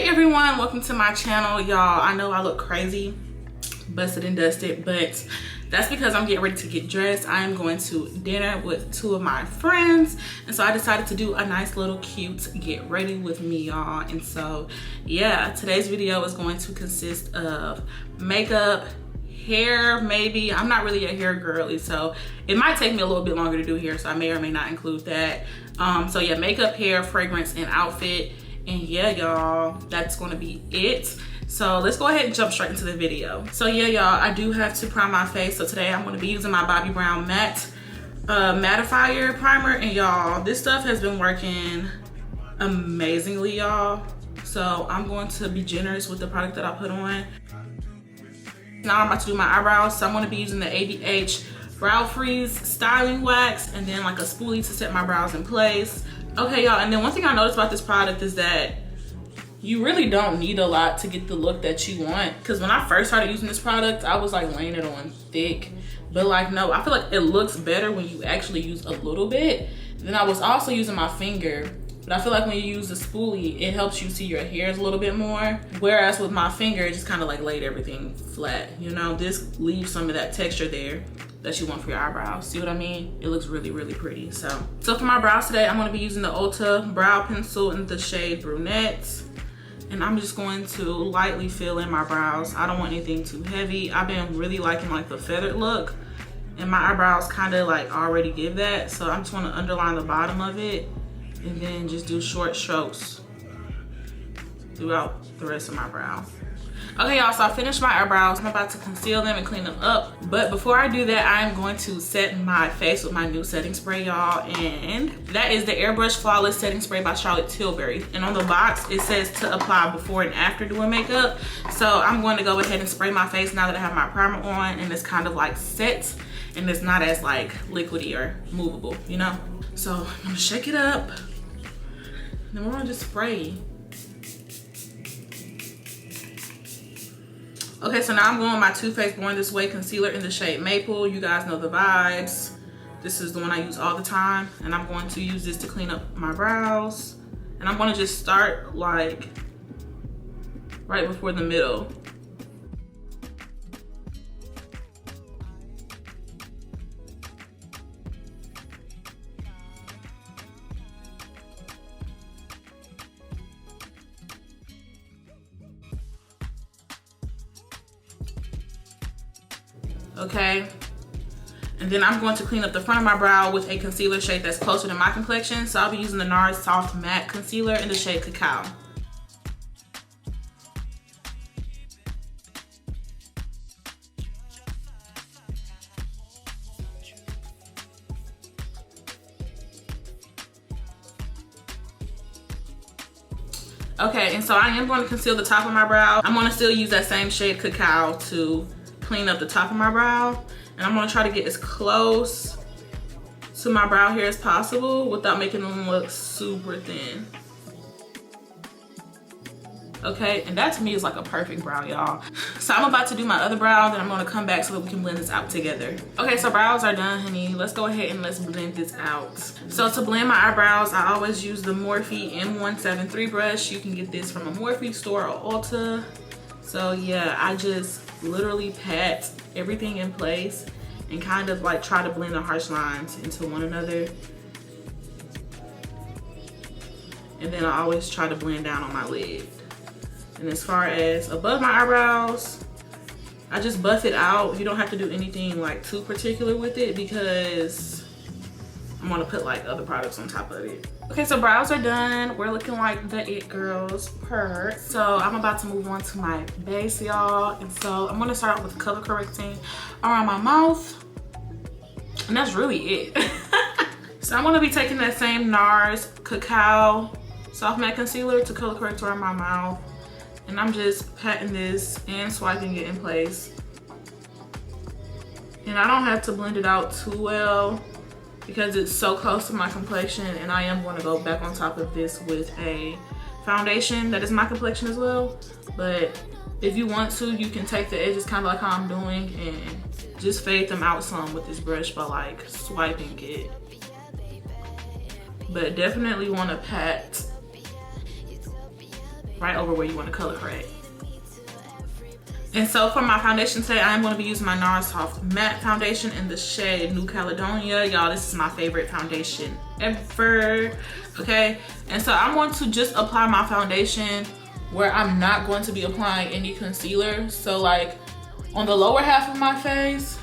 Hey everyone, welcome to my channel. Y'all, I know I look crazy, busted and dusted, but that's because I'm getting ready to get dressed. I am going to dinner with two of my friends, and so I decided to do a nice little cute get ready with me, y'all. And so yeah, today's video is going to consist of makeup, hair, maybe. I'm not really a hair girly, so it might take me a little bit longer to do hair, so I may or may not include that. So yeah, makeup, hair, fragrance, and outfit. And yeah, y'all, that's gonna be it. So let's go ahead and jump straight into the video. So yeah, y'all, I do have to prime my face. So today I'm gonna be using my Bobbi Brown matte mattifier primer. And y'all, this stuff has been working amazingly, y'all. So I'm going to be generous with the product that I put on. Now I'm about to do my eyebrows. So I'm gonna be using the ABH Brow Freeze Styling Wax and then like a spoolie to set my brows in place. Okay, y'all, and then one thing I noticed about this product is that you really don't need a lot to get the look that you want. Because when I first started using this product, I was like laying it on thick. But like, no, I feel like it looks better when you actually use a little bit. Then I was also using my finger. But I feel like when you use the spoolie, it helps you see your hairs a little bit more. Whereas with my finger, it just kind of like laid everything flat. You know, this leaves some of that texture there that you want for your eyebrows. See what I mean? It looks really, really pretty. So for my brows today, I'm gonna be using the Ulta brow pencil in the shade Brunette. And I'm just going to lightly fill in my brows. I don't want anything too heavy. I've been really liking like the feathered look, and my eyebrows kind of like already give that. So I'm just gonna underline the bottom of it and then just do short strokes throughout the rest of my brow. Okay, y'all, so I finished my eyebrows. I'm about to conceal them and clean them up. But before I do that, I'm going to set my face with my new setting spray, y'all. And that is the Airbrush Flawless Setting Spray by Charlotte Tilbury. And on the box, it says to apply before and after doing makeup. So I'm going to go ahead and spray my face now that I have my primer on and it's kind of like set and it's not as like liquidy or movable, you know? So I'm gonna shake it up. Then we're gonna just spray. Okay, so now I'm going with my Too Faced Born This Way concealer in the shade Maple. You guys know the vibes. This is the one I use all the time. And I'm going to use this to clean up my brows. And I'm gonna just start like right before the middle. Okay, and then I'm going to clean up the front of my brow with a concealer shade that's closer to my complexion. So I'll be using the NARS Soft Matte Concealer in the shade Cacao. Okay, and so I am going to conceal the top of my brow. I'm going to still use that same shade Cacao to clean up the top of my brow, and I'm gonna try to get as close to my brow hair as possible without making them look super thin. Okay, and that to me is like a perfect brow, y'all. So I'm about to do my other brow, then I'm gonna come back so that we can blend this out together. Okay, so brows are done, honey. Let's go ahead and let's blend this out. So to blend my eyebrows, I always use the Morphe M173 brush. You can get this from a Morphe store or Ulta. So yeah, I just literally pat everything in place and kind of like try to blend the harsh lines into one another. And then I always try to blend down on my lid. And as far as above my eyebrows, I just buff it out. You don't have to do anything like too particular with it because I'm gonna put like other products on top of it. Okay, so brows are done. We're looking like the it girls per. So I'm about to move on to my base, y'all. And so I'm gonna start out with color correcting around my mouth. And that's really it. So I'm gonna be taking that same NARS Cacao Soft Matte Concealer to color correct around my mouth. And I'm just patting this and swiping it in place. And I don't have to blend it out too well because it's so close to my complexion, and I am going to go back on top of this with a foundation that is my complexion as well. But if you want to, you can take the edges kind of like how I'm doing and just fade them out some with this brush by like swiping it. But definitely want to pat right over where you want to color correct. And so for my foundation today, I'm going to be using my NARS Soft Matte Foundation in the shade New Caledonia. Y'all, this is my favorite foundation ever, okay? And so I'm going to just apply my foundation where I'm not going to be applying any concealer. So like on the lower half of my face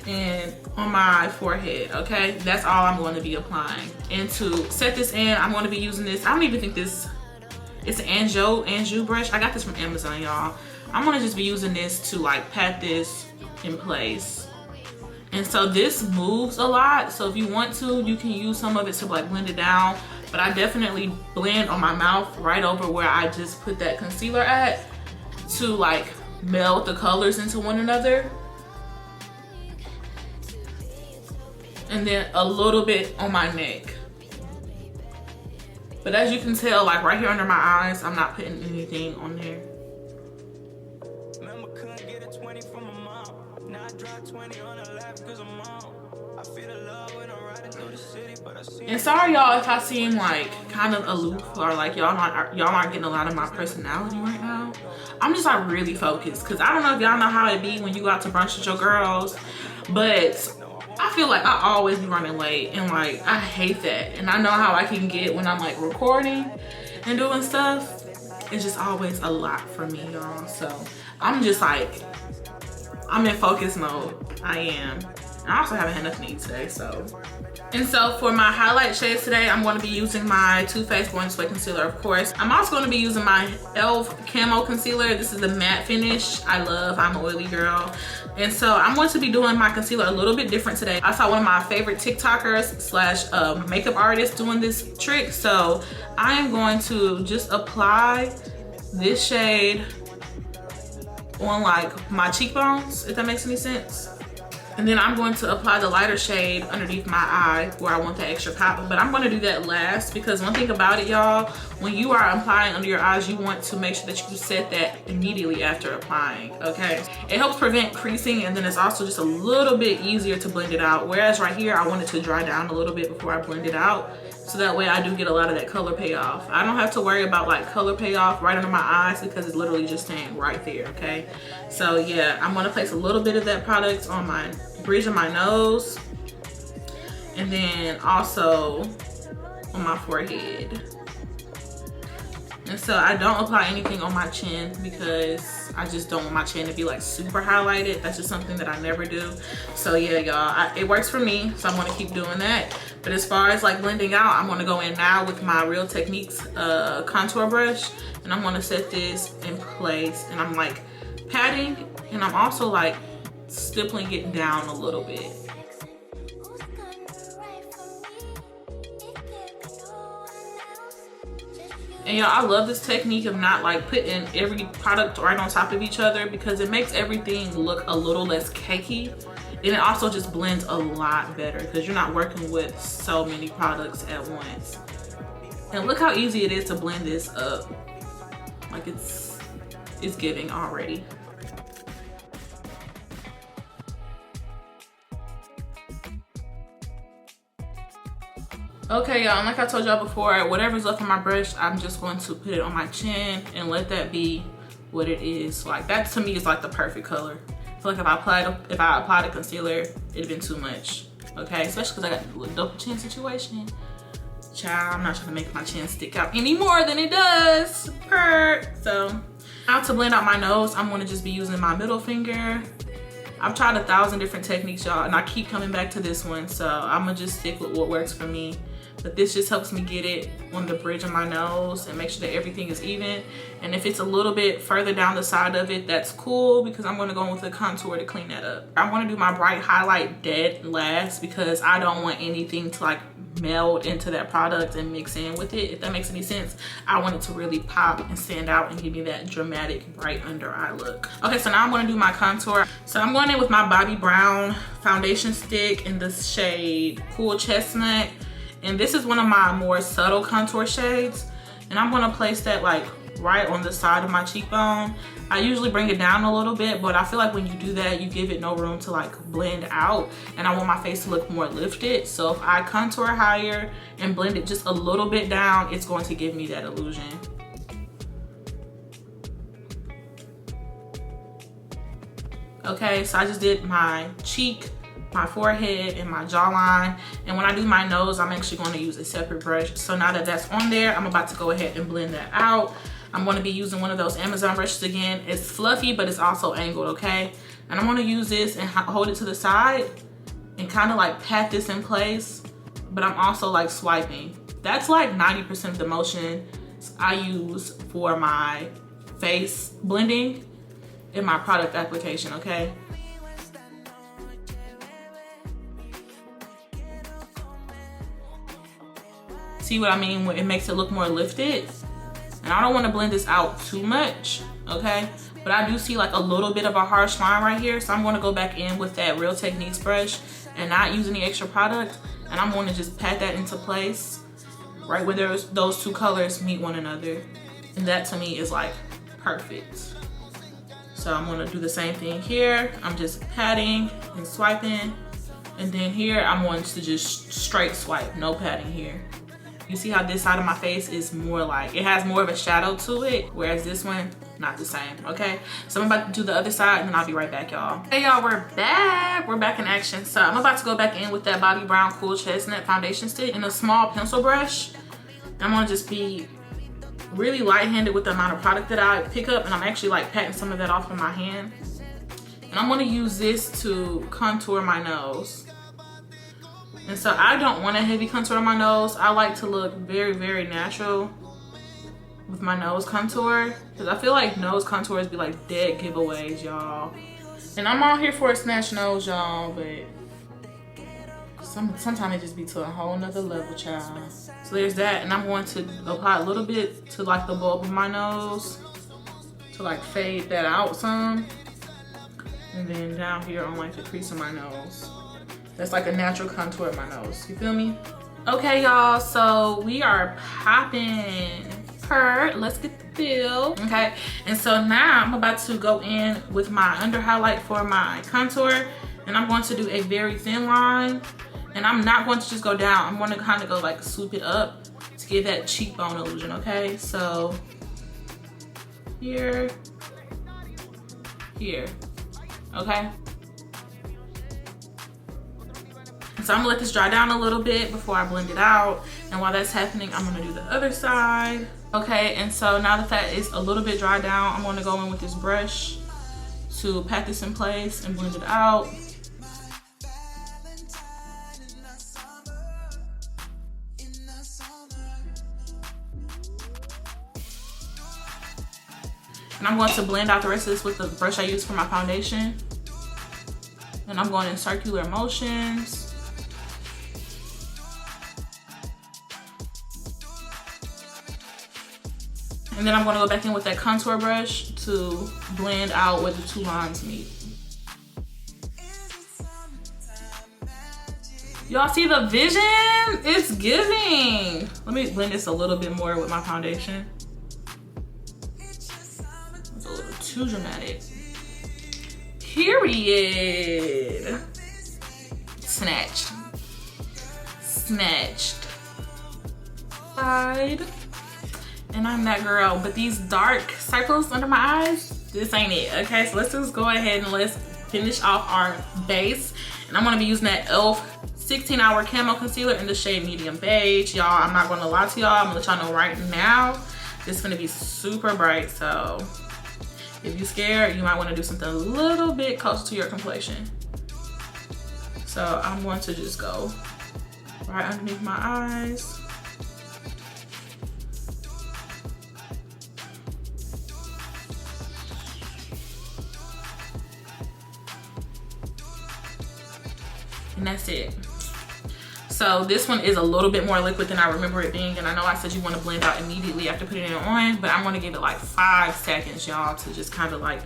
and on my forehead, okay? That's all I'm going to be applying. And to set this in, I'm going to be using this. I don't even think this, it's an Anjou brush. I got this from Amazon, y'all. I'm gonna just be using this to like pat this in place. And so this moves a lot, so if you want to, you can use some of it to like blend it down, but I definitely blend on my mouth right over where I just put that concealer at to like meld the colors into one another. And then a little bit on my neck. But as you can tell, like right here under my eyes, I'm not putting anything on there. And sorry y'all if I seem like kind of aloof or like y'all aren't getting a lot of my personality right now. I'm just like really focused because I don't know if y'all know how it be when you go out to brunch with your girls, but I feel like I always be running late and like I hate that. And I know how I can get when I'm like recording and doing stuff. It's just always a lot for me, y'all. So I'm just like, I'm in focus mode. I am. I also haven't had nothing to eat today, so. And so for my highlight shades today, I'm going to be using my Too Faced Born This Way concealer, of course. I'm also going to be using my e.l.f. Camo concealer. This is the matte finish. I'm an oily girl. And so I'm going to be doing my concealer a little bit different today. I saw one of my favorite TikTokers slash makeup artists doing this trick. So I am going to just apply this shade on like my cheekbones, if that makes any sense. And then I'm going to apply the lighter shade underneath my eye where I want that extra pop. But I'm going to do that last because one thing about it, y'all, when you are applying under your eyes, you want to make sure that you set that immediately after applying, okay? It helps prevent creasing, and then it's also just a little bit easier to blend it out. Whereas right here, I want it to dry down a little bit before I blend it out. So that way I do get a lot of that color payoff. I don't have to worry about like color payoff right under my eyes because it's literally just staying right there, okay? So yeah, I'm gonna place a little bit of that product on my bridge of my nose and then also on my forehead. And so I don't apply anything on my chin because I just don't want my chin to be like super highlighted. That's just something that I never do. So yeah, y'all, it works for me, so I'm gonna keep doing that. But as far as like blending out, I'm gonna go in now with my Real Techniques contour brush, and I'm gonna set this in place, and I'm like patting, and I'm also like stippling it down a little bit. And y'all, I love this technique of not like putting every product right on top of each other because it makes everything look a little less cakey. And it also just blends a lot better because you're not working with so many products at once. And look how easy it is to blend this up. Like it's giving already. Okay, y'all, and like I told y'all before, whatever's left on my brush, I'm just going to put it on my chin and let that be what it is. Like that to me is like the perfect color. I feel like if I applied a concealer, it'd been too much. Okay, especially because I got the double chin situation. Child, I'm not trying to make my chin stick out any more than it does. So now to blend out my nose, I'm gonna just be using my middle finger. I've tried 1,000 different techniques, y'all, and I keep coming back to this one. So I'm gonna just stick with what works for me. But this just helps me get it on the bridge of my nose and make sure that everything is even. And if it's a little bit further down the side of it, that's cool because I'm gonna go in with a contour to clean that up. I'm gonna do my bright highlight dead last because I don't want anything to like meld into that product and mix in with it, if that makes any sense. I want it to really pop and stand out and give me that dramatic bright under eye look. Okay, so now I'm gonna do my contour. So I'm going in with my Bobbi Brown foundation stick in the shade Cool Chestnut. And this is one of my more subtle contour shades. And I'm gonna place that like right on the side of my cheekbone. I usually bring it down a little bit, but I feel like when you do that, you give it no room to like blend out. And I want my face to look more lifted. So if I contour higher and blend it just a little bit down, it's going to give me that illusion. Okay, so I just did my cheek, my forehead, and my jawline. And when I do my nose, I'm actually going to use a separate brush. So now that that's on there, I'm about to go ahead and blend that out. I'm going to be using one of those Amazon brushes again. It's fluffy, but it's also angled, okay? And I'm going to use this and hold it to the side and kind of like pat this in place, but I'm also like swiping. That's like 90% of the motion I use for my face blending in my product application, okay? See what I mean? It makes it look more lifted. And I don't want to blend this out too much, okay? But I do see like a little bit of a harsh line right here, so I'm going to go back in with that Real Techniques brush and not use any extra product, and I'm going to just pat that into place right where those two colors meet one another. And that to me is like perfect. So I'm going to do the same thing here. I'm just patting and swiping, and then here I'm going to just straight swipe, no patting here. You see how this side of my face is more like, it has more of a shadow to it, whereas this one, not the same, okay? So I'm about to do the other side and then I'll be right back, y'all. Hey y'all, we're back. We're back in action. So I'm about to go back in with that Bobbi Brown Cool Chestnut foundation stick and a small pencil brush. I'm gonna just be really light-handed with the amount of product that I pick up, and I'm actually like patting some of that off with my hand. And I'm gonna use this to contour my nose. And so I don't want a heavy contour on my nose. I like to look very, very natural with my nose contour, because I feel like nose contours be like dead giveaways, y'all. And I'm all here for a snatch nose, y'all, but sometimes it just be to a whole nother level, child. So there's that, and I'm going to apply a little bit to like the bulb of my nose to like fade that out some. And then down here on like the crease of my nose. That's like a natural contour of my nose. You feel me? Okay, y'all. So we are popping. Let's get the bill. Okay. And so now I'm about to go in with my under highlight for my contour, and I'm going to do a very thin line. And I'm not going to just go down. I'm going to kind of go like swoop it up to give that cheekbone illusion. Okay. So here. Okay. So I'm gonna let this dry down a little bit before I blend it out. And while that's happening, I'm gonna do the other side. Okay, and so now that that is a little bit dry down, I'm gonna go in with this brush to pat this in place and blend it out. And I'm going to blend out the rest of this with the brush I used for my foundation. And I'm going in circular motions. And then I'm going to go back in with that contour brush to blend out where the two lines meet. Y'all see the vision? It's giving. Let me blend this a little bit more with my foundation. It's a little too dramatic. Period. Snatched. Side. And I'm that girl, but these dark circles under my eyes, this ain't it. Okay, so let's just go ahead and let's finish off our base. And I'm gonna be using that e.l.f. 16-hour camo concealer in the shade medium beige. Y'all, I'm not gonna lie to y'all, I'm gonna let y'all know right now, this is gonna be super bright. So if you're scared, you might wanna do something a little bit closer to your complexion. So I'm going to just go right underneath my eyes. And that's it. So this one is a little bit more liquid than I remember it being, and I know I said you want to blend out immediately after putting it on, but I'm going to give it like 5 seconds, y'all, to just kind of like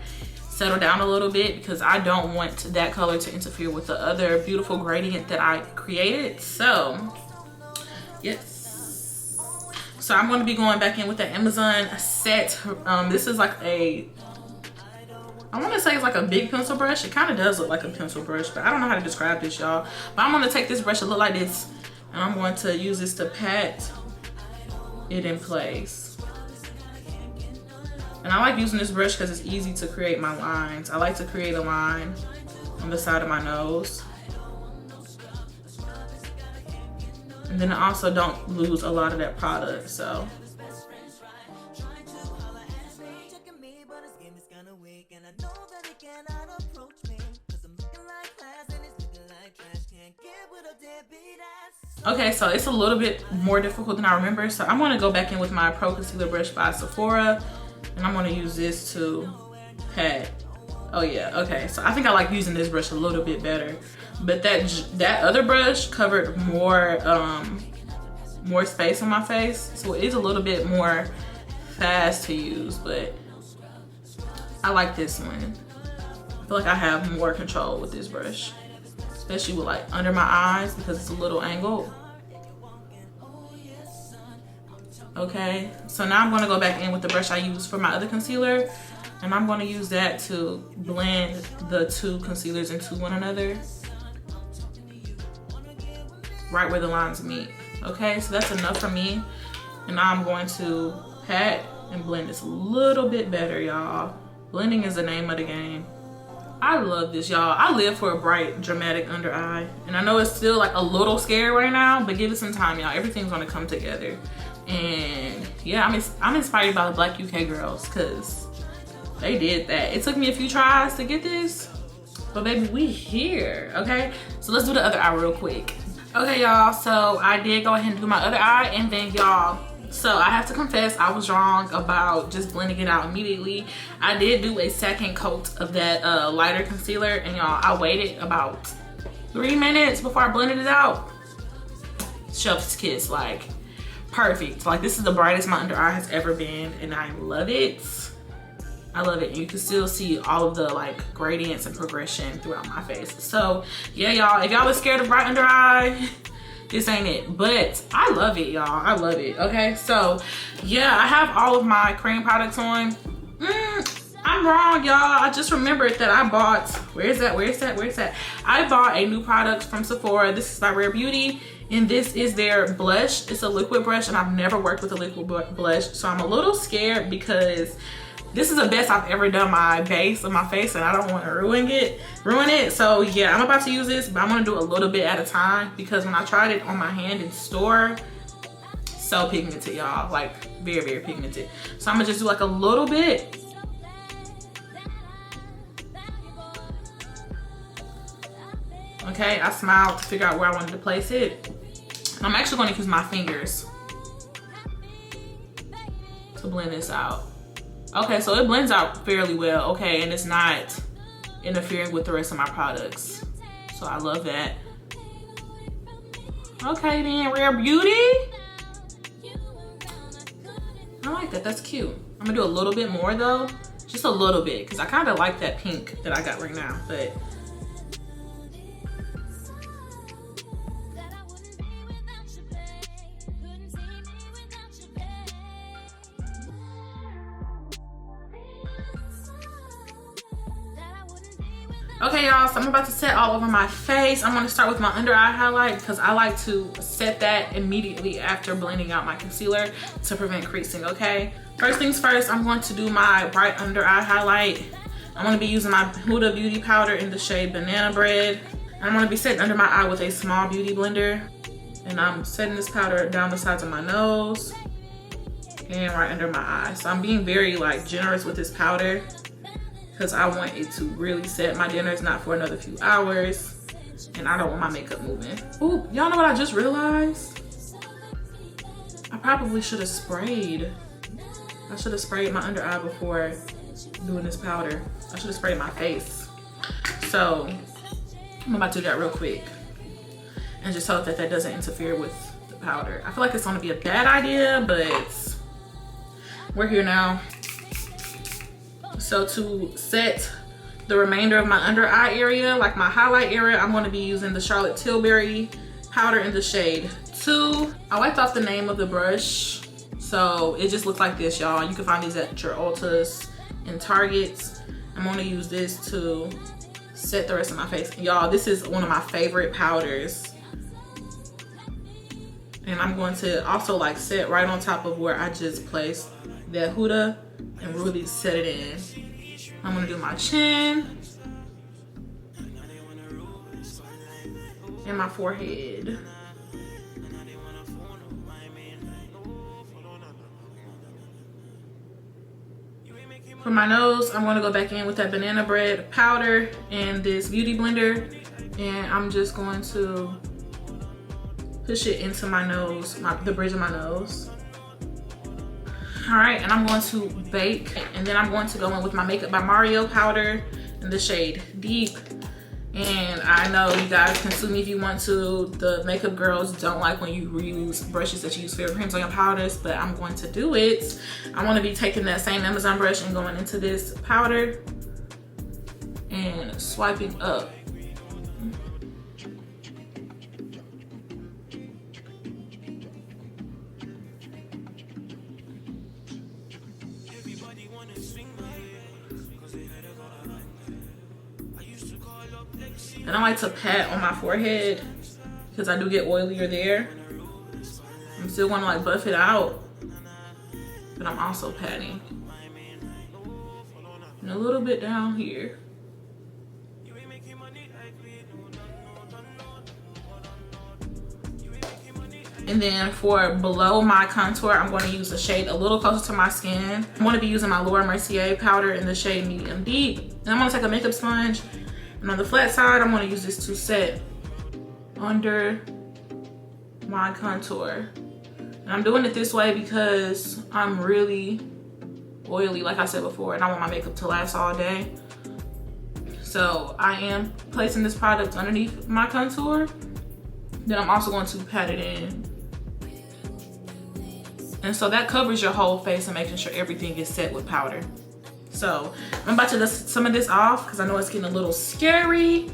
settle down a little bit, because I don't want that color to interfere with the other beautiful gradient that I created. So yes, so I'm going to be going back in with the Amazon set. This is like a, I want to say it's like a big pencil brush. It kind of does look like a pencil brush, but I don't know how to describe this, y'all. But I'm going to take this brush that look like this, and I'm going to use this to pat it in place. And I like using this brush because it's easy to create my lines. I like to create a line on the side of my nose. And then I also don't lose a lot of that product, so. Okay, so it's a little bit more difficult than I remember. So I'm gonna go back in with my Pro Concealer brush by Sephora, and I'm gonna use this to pat. Oh yeah, okay. So I think I like using this brush a little bit better. But that other brush covered more more space on my face. So it is a little bit more fast to use, but I like this one. I feel like I have more control with this brush, especially with like under my eyes because it's a little angled. Okay, so now I'm gonna go back in with the brush I used for my other concealer, and I'm gonna use that to blend the two concealers into one another, right where the lines meet. Okay, so that's enough for me. And now I'm going to pat and blend this a little bit better, y'all. Blending is the name of the game. I love this, y'all. I live for a bright, dramatic under eye. And I know it's still like a little scary right now, but give it some time, y'all. Everything's gonna come together. And yeah, I'm inspired by the Black UK girls because they did that. It took me a few tries to get this, but baby, we here, okay? So let's do the other eye real quick. Okay, y'all, so I did go ahead and do my other eye, and then y'all, so I have to confess, I was wrong about just blending it out immediately. I did do a second coat of that lighter concealer, and y'all, I waited about 3 minutes before I blended it out. Chef's kiss, like perfect. Like this is the brightest my under eye has ever been, and I love it. I love it. You can still see all of the like gradients and progression throughout my face. So yeah, y'all, if y'all are scared of bright under eye, this ain't it. But I love it, y'all. I love it. Okay, so yeah, I have all of my cream products on. I'm wrong, y'all. I just remembered that I bought, where's that? I bought a new product from Sephora. This is by Rare Beauty, and this is their blush. It's a liquid brush, and I've never worked with a liquid blush, so I'm a little scared because this is the best I've ever done my base of my face, and I don't want to ruin it. So yeah, I'm about to use this, but I'm gonna do a little bit at a time because when I tried it on my hand in store, so pigmented, y'all, like very, very pigmented. So I'm gonna just do like a little bit. Okay, I smiled to figure out where I wanted to place it. I'm actually going to use my fingers to blend this out. Okay, so it blends out fairly well, okay, and it's not interfering with the rest of my products. So I love that. Okay then, Rare Beauty. I like that, that's cute. I'm gonna do a little bit more though, just a little bit, because I kind of like that pink that I got right now, but okay, y'all, so I'm about to set all over my face. I'm gonna start with my under eye highlight because I like to set that immediately after blending out my concealer to prevent creasing, okay? First things first, I'm going to do my bright under eye highlight. I'm gonna be using my Huda Beauty powder in the shade Banana Bread. I'm gonna be setting under my eye with a small beauty blender. And I'm setting this powder down the sides of my nose and right under my eye. So I'm being very like generous with this powder because I want it to really set. My dinner is not for another few hours, and I don't want my makeup moving. Ooh, y'all know what I just realized? I probably should have sprayed. I should have sprayed my under eye before doing this powder. I should have sprayed my face. So I'm about to do that real quick and just hope that that doesn't interfere with the powder. I feel like it's gonna be a bad idea, but we're here now. So to set the remainder of my under eye area, like my highlight area, I'm gonna be using the Charlotte Tilbury powder in the shade 2. I wiped off the name of the brush, so it just looks like this, y'all. You can find these at your Ultas and Targets. I'm gonna use this to set the rest of my face. Y'all, this is one of my favorite powders. And I'm going to also like set right on top of where I just placed the Huda, and really set it in. I'm gonna do my chin and my forehead. For my nose, I'm gonna go back in with that banana bread powder and this beauty blender, and I'm just going to push it into my nose, the bridge of my nose. All right, and I'm going to bake, and then I'm going to go in with my Makeup by Mario powder in the shade Deep. And I know you guys can sue me if you want to. The makeup girls don't like when you reuse brushes that you use for your creams on your powders, but I'm going to do it. I want to be taking that same Amazon brush and going into this powder and swiping up. And I like to pat on my forehead because I do get oilier there. I'm still gonna like buff it out, but I'm also patting. And a little bit down here. And then for below my contour, I'm going to use a shade a little closer to my skin. I'm going to be using my Laura Mercier powder in the shade Medium Deep. And I'm going to take a makeup sponge, and on the flat side, I'm going to use this to set under my contour. And I'm doing it this way because I'm really oily, like I said before, and I want my makeup to last all day. So I am placing this product underneath my contour. Then I'm also going to pat it in. And so that covers your whole face and making sure everything is set with powder. So I'm about to dust some of this off because I know it's getting a little scary.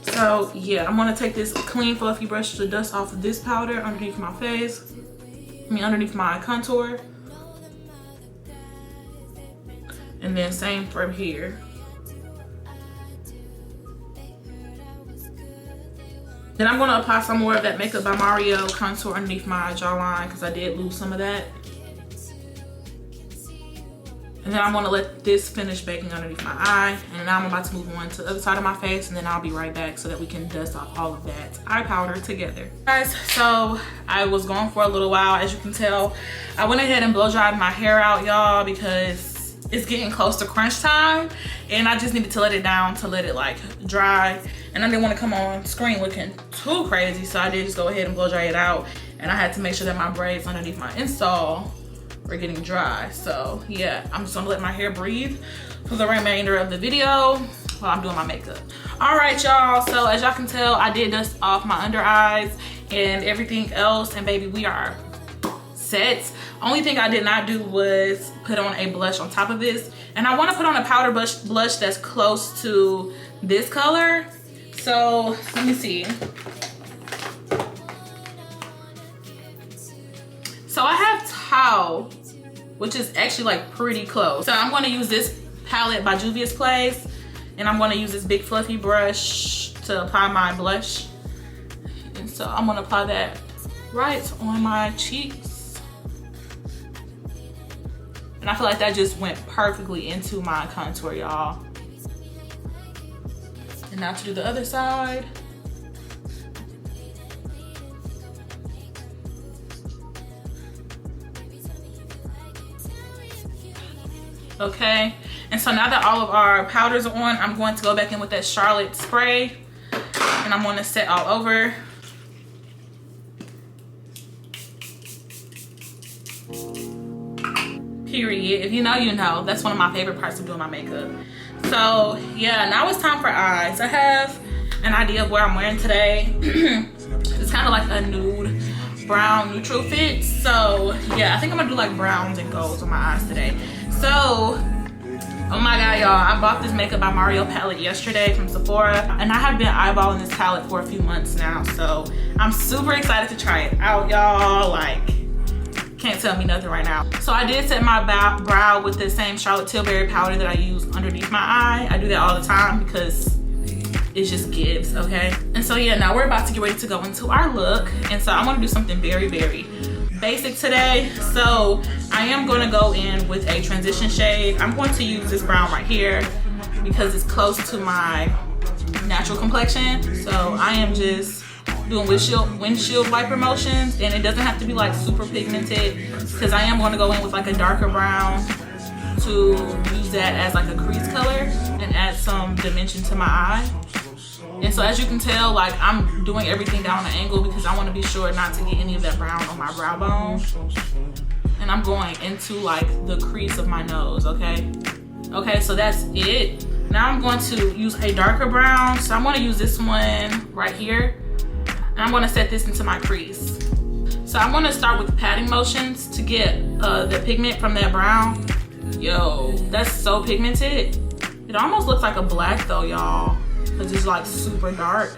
So yeah, I'm gonna take this clean fluffy brush to dust off this powder underneath my face. Underneath my contour. And then same from here. Then I'm gonna apply some more of that Makeup by Mario contour underneath my jawline because I did lose some of that. And then I'm gonna let this finish baking underneath my eye. And now I'm about to move on to the other side of my face, and then I'll be right back so that we can dust off all of that eye powder together. Guys, so I was gone for a little while. As you can tell, I went ahead and blow dried my hair out, y'all, because it's getting close to crunch time. And I just needed to let it down to let it like dry. And I didn't want to come on screen looking too crazy, so I did just go ahead and blow dry it out. And I had to make sure that my braids underneath my install were getting dry. So yeah, I'm just gonna let my hair breathe for the remainder of the video while I'm doing my makeup. All right, y'all, so as y'all can tell, I did dust off my under eyes and everything else, and baby, we are set. Only thing I did not do was put on a blush on top of this, and I want to put on a powder blush that's close to this color. So let me see. So I have Tau, which is actually like pretty close. So I'm going to use this palette by Juvia's Place, and I'm going to use this big fluffy brush to apply my blush. And so I'm going to apply that right on my cheeks. And I feel like that just went perfectly into my contour, y'all. And now to do the other side. Okay, and so now that all of our powders are on, I'm going to go back in with that Charlotte spray, and I'm going to set all over. Period. If you know, you know. That's one of my favorite parts of doing my makeup. So yeah, now it's time for eyes. I have an idea of what I'm wearing today. It's kind of like a nude brown neutral fit. So yeah, I think I'm gonna do like browns and golds on my eyes today. So, oh my god, y'all, I bought this Makeup by Mario palette yesterday from Sephora, and I have been eyeballing this palette for a few months now, so I'm super excited to try it out, y'all. Like, can't tell me nothing right now. So I did set my brow with the same Charlotte Tilbury powder that I use underneath my eye. I do that all the time because it just gives, okay? And so yeah, now we're about to get ready to go into our look, and so I want to do something very, very basic today, so I am going to go in with a transition shade. I'm going to use this brown right here because it's close to my natural complexion. So I am just doing windshield wiper motions, and it doesn't have to be like super pigmented because I am going to go in with like a darker brown to use that as like a crease color and add some dimension to my eye. And so as you can tell, like I'm doing everything down on an angle because I want to be sure not to get any of that brown on my brow bone. And I'm going into like the crease of my nose, okay? Okay, so that's it. Now I'm going to use a darker brown. So I'm going to use this one right here. And I'm going to set this into my crease. So I'm going to start with patting motions to get the pigment from that brown. Yo, that's so pigmented. It almost looks like a black though, y'all. Because it's like super dark.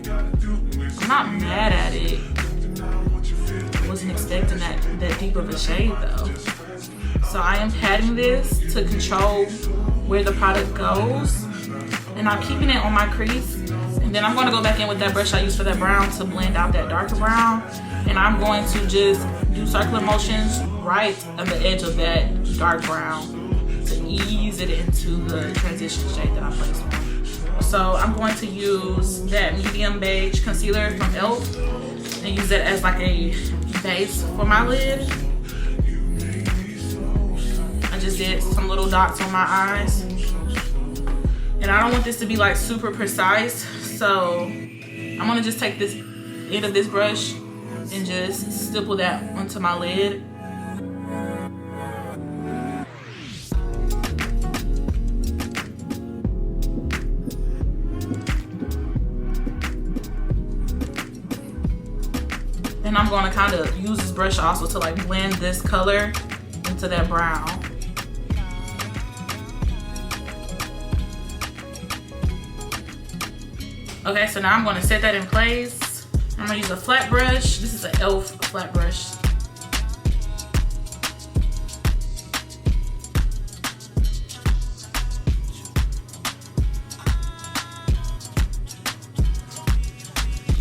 I'm not mad at it. I wasn't expecting that deep of a shade though. So I am patting this to control where the product goes. And I'm keeping it on my crease. And then I'm going to go back in with that brush I used for that brown to blend out that darker brown. And I'm going to just do circular motions right on the edge of that dark brown to ease it into the transition shade that I placed on. So I'm going to use that medium beige concealer from e.l.f. and use it as like a base for my lid. I just did some little dots on my eyes. And I don't want this to be like super precise. So I'm gonna just take this end of this brush and just stipple that onto my lid. And I'm gonna kind of use this brush also to like blend this color into that brown. Okay, so now I'm gonna set that in place. I'm gonna use a flat brush. This is an e.l.f. flat brush.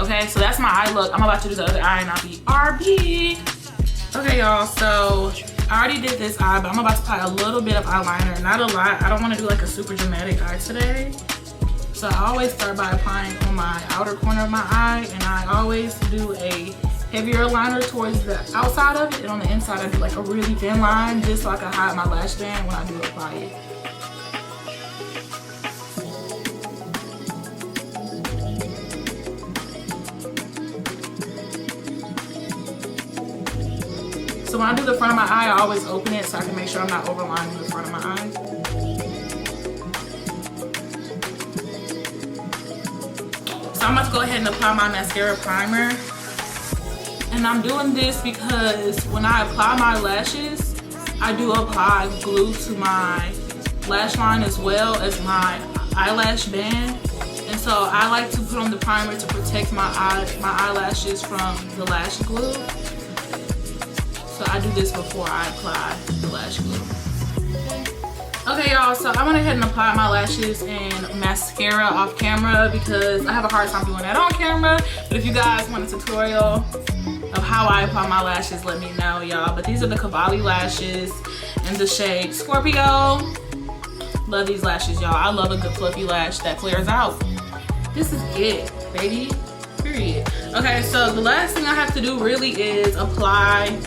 Okay, so that's my eye look. I'm about to do the other eye and I'll be RB. Okay, y'all, so I already did this eye, but I'm about to apply a little bit of eyeliner, not a lot. I don't want to do like a super dramatic eye today. So I always start by applying on my outer corner of my eye, and I always do a heavier liner towards the outside of it, and on the inside I do like a really thin line just so I can hide my lash band when I do apply it. So when I do the front of my eye, I always open it so I can make sure I'm not overlining the front of my eye. So I'm about to go ahead and apply my mascara primer. And I'm doing this because when I apply my lashes, I do apply glue to my lash line as well as my eyelash band. And so I like to put on the primer to protect my eyelashes from the lash glue. So I do this before I apply the lash glue. Okay, y'all, so I went ahead and applied my lashes and mascara off camera because I have a hard time doing that on camera. But if you guys want a tutorial of how I apply my lashes, let me know, y'all. But these are the Cavalli lashes in the shade Scorpio. Love these lashes, y'all. I love a good fluffy lash that flares out. This is it, baby, period. Okay, so the last thing I have to do really is apply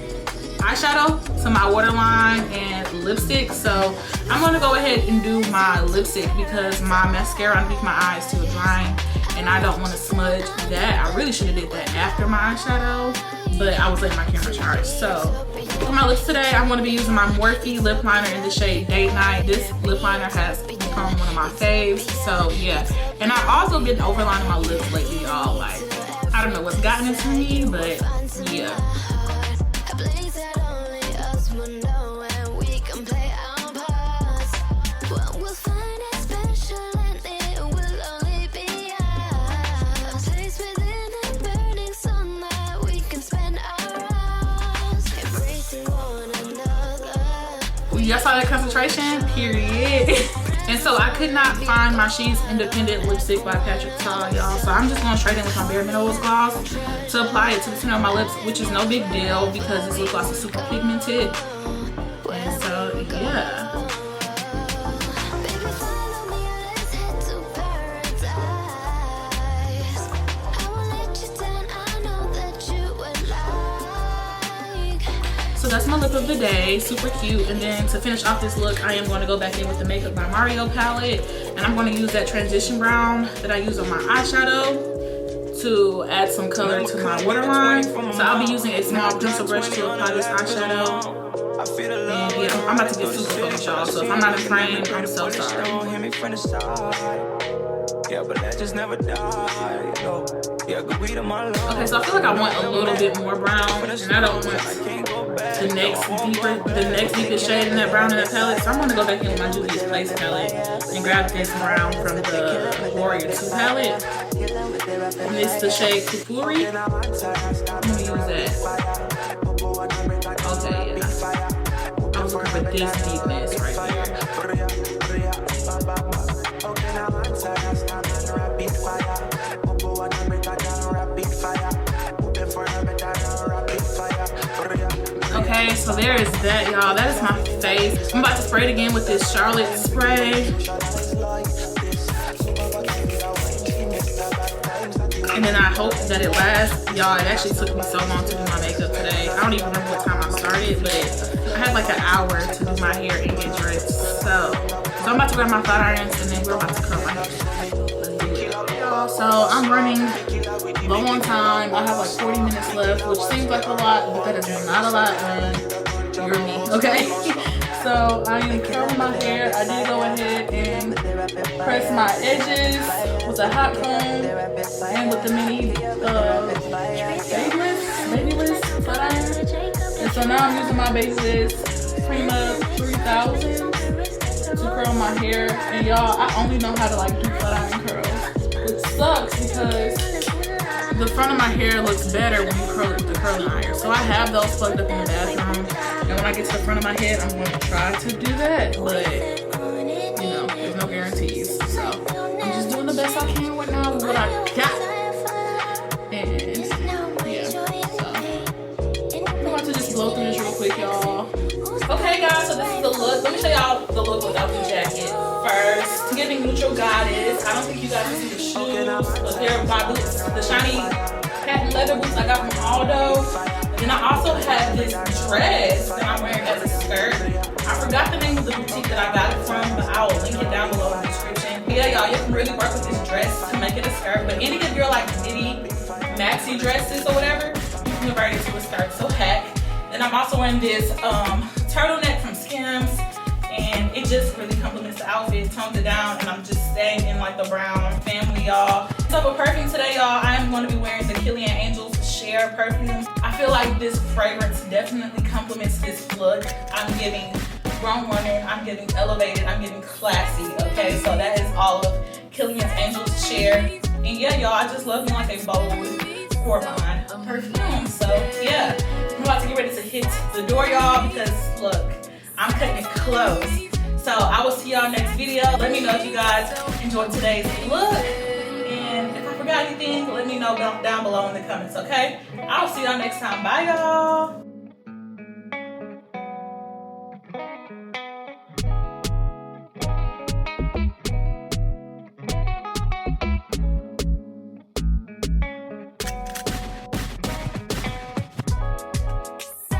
eyeshadow to my waterline and lipstick. So I'm going to go ahead and do my lipstick because my mascara underneath my eye is still drying and I don't want to smudge that. I really should have did that after my eyeshadow, but I was letting my camera charge. So for my lips today, I'm going to be using my Morphe lip liner in the shade Date Night. This lip liner has become one of my faves, so yeah. And I've also been overlining my lips lately, y'all. Like, I don't know what's gotten into me, but yeah. Y'all saw that concentration, period. And so I could not find my She's Independent lipstick by Patrick Ta, y'all. So I'm just gonna trade in with my Bare Minerals gloss to apply it to the center of my lips, which is no big deal because this lip gloss is super pigmented. And so yeah. So that's my look of the day, super cute. And then to finish off this look, I am going to go back in with the Makeup by Mario palette, and I'm going to use that transition brown that I use on my eyeshadow to add some color to my waterline. So I'll be using a small pencil brush to apply this eyeshadow. And yeah, I'm about to get super focused, y'all. So if I'm not in frame, I'm so sorry. Okay, so I feel like I want a little bit more brown, and I don't want the next deepest shade in that brown in that palette. So I'm gonna go back in with my Juvia's Place palette and grab this brown from the Warrior 2 palette. And it's the shade Kupuri. I'm gonna use that. Okay, yeah. I was looking for this deepness right here. Okay, so there is that, y'all. That is my face. I'm about to spray it again with this Charlotte spray. And then I hope that it lasts. Y'all, it actually took me so long to do my makeup today. I don't even remember what time I started, but I had like an hour to do my hair and get dressed. So I'm about to grab my flat irons and then we're about to curl my hair. So I'm running low on time. I have like 40 minutes left, which seems like a lot, but that is not a lot when you're me, okay? So I am curling my hair. I did go ahead and press my edges with a hot comb and with the mini Babyliss flat iron. And so now I'm using my Babyliss Prima 3000 to curl my hair. And y'all, I only know how to like do flat iron curls, which sucks because the front of my hair looks better when you curl it with the curling iron. So I have those plugged up in the bathroom, and when I get to the front of my head, I'm going to try to do that, but you know, there's no guarantees. So I'm just doing the best I can right now with what I got. And yeah, so I'm about to just blow through this real quick, y'all. Okay guys, so this is the look. Let me show y'all the look without the jacket first. Giving neutral goddess. I don't think you guys can see the shoes. A pair of my boots, the shiny patent leather boots I got from Aldo. And I also have this dress that I'm wearing as a skirt. I forgot the name of the boutique that I got it from, but I will link it down below in the description. But yeah, y'all, you can really work with this dress to make it a skirt. But any of your like midi maxi dresses or whatever, you can convert it to a skirt. So heck. And I'm also wearing this turtleneck from Skims, and it just really complements the outfit, tones it down, and I'm just staying in like the brown family, y'all. So for perfume today, y'all, I am going to be wearing the Kilian Angels Share perfume. I feel like this fragrance definitely complements this look. I'm giving grown woman, I'm giving elevated, I'm giving classy, okay? So that is all of Kilian's Angels Share. And yeah, y'all, I just love me like a bold Corbin perfume. So yeah, I'm about to get ready to hit the door, y'all, because look, I'm cutting it close. So I will see y'all next video. Let me know if you guys enjoyed today's look, and if I forgot anything, let me know down below in the comments, okay? I'll see y'all next time. Bye, y'all.